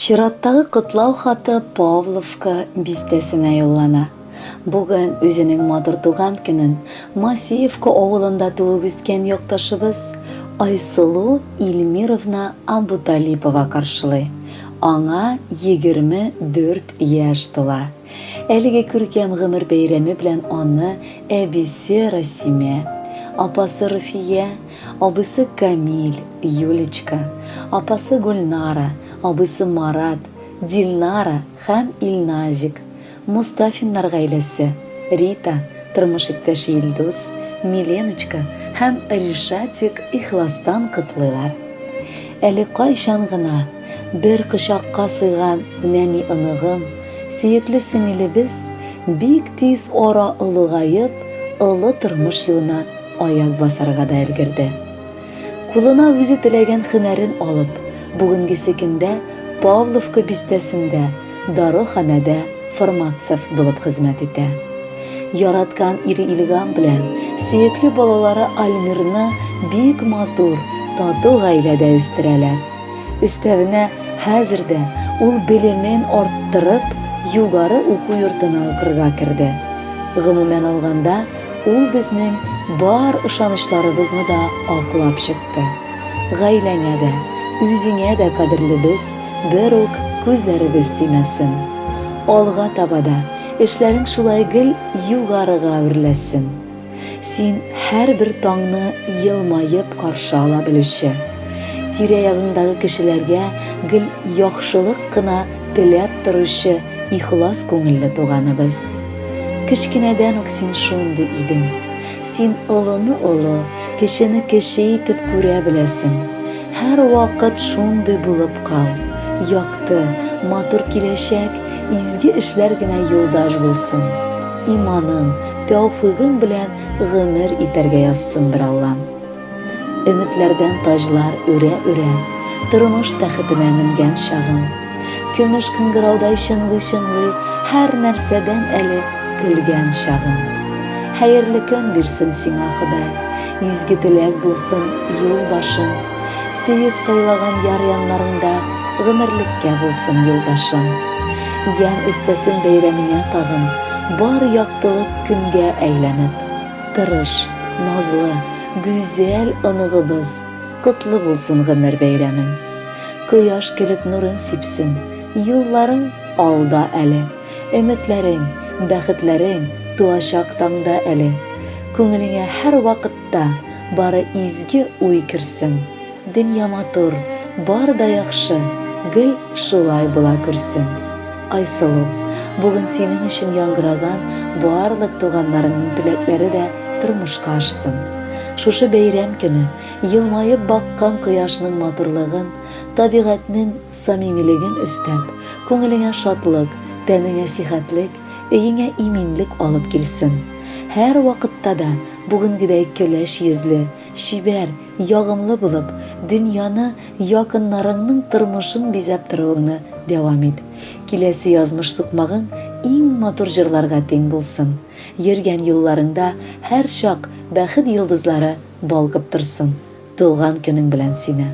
Чираттагы котлау хаты Павловка бистесіне юллана. Бүген үзенең матур туган көнен Масеевка авылында туып үскән якташыбыз Айсылу Илмировна Абуталипова каршылый. Аңа 24 яшь тула. Әлеге күркәм гомер бәйрәме белән аны әбисе Расиме, апасы Руфия, абысы Камил, Юлечка, апасы Гульнара, абысы Марат, Дилнара һәм Илназик, Мустафиннар гаиләсе, Рита, тормыш иптәше Илдус, Миленочка һәм Ришатик ихластан котлыйлар. Әле кайчан гына бер кочакка сыйган нәни оныгым, сөекле сеңелебез бик тиз ара улыгайып, олы тормыш юлына аяк басарга да өлгерде. Кулына үзе теләгән һөнәрен алып, бүгенгесе көндә Павловка бистәсендә, даруханәдә фармацевт булып хезмәт итә. Яраткан ире Илгам белән сөекле балалары Альмирны бик матур, тату гаиләдә үстерәләр. Өстәвенә хәзердә ул белемен арттырып, югары уку йортына укырга керде. Гомумән алганда, ул безнең бар ышанычларыбызны да аклап чыкты. Гаиләңә дә, үзеңә дә кадерлебез, бер үк күзләребез тимәсен. Алга табада эшләрең шулай гел югарыга үрләсен. Син һәрбер таңны елмаеп каршы ала белүче, тирә-ягыңдагы кешеләргә гел яхшылык кына теләп торучы ихлас күңелле туганыбыз. Кечкенәдән үк син шундый идең. Син олыны олы, кешене кеше итеп күрә беләсең. Һәр вакыт шундый булып кал. Якты, матур киләчәк, изге эшләр генә юлдаш булсын. Иманың, тәүфигың белән гомер итәргә язсын бер Аллам. Өметләрдән таҗлар үрә-үрә, тормыш тәхетенә менгән чагың. Көмеш кыңгыраудай чыңлый-чыңлый, һәр нәрсәдән әле көлгән чагың. Хәерле көн бирсен сиңа Ходай, изге теләк булсын юл башың. Сөеп сайлаган яр-яннарыңда гомерлеккә булсын юлдашың. Ям өстәсен бәйрәмеңә тагын, бар яктылык көнгә әйләнеп. Тырыш, назлы, гүзәл оныгыбыз, котлы булсын гомер бәйрәмең. Кояш килеп нурын сипсен, юлларың алда әле. Өметләрең, бәхетләрең туачак таңда әле. Күңелеңә һәр вакытта бары изге уй керсен. Дөнья матур, бар да яхшы, гел шулай була күрсен. Айсылу, бүген синең өчен яңгыраган барлык туганнарыңның теләкләре дә тормышка ашсын. Шушы бәйрәм көне елмаеп баккан кояшның матурлыгын, табигатьнең самимилеген истәп, күңелеңә шатлык, тәнеңә сихәтлек, өеңә иминлек алып килсен. Һәр вакытта да бүгенгедәй көләч йөзле, шибәр, ягымлы булып, дөньяны, якыннарыңның тормышын бизәп торуыңны дәвам ит. Киләсе язмыш сукмагың иң матур җырларга тең булсын. Йөргән юлларыңда һәр чак бәхет йолдызлары балкып торсын. Туган көнең белән сине.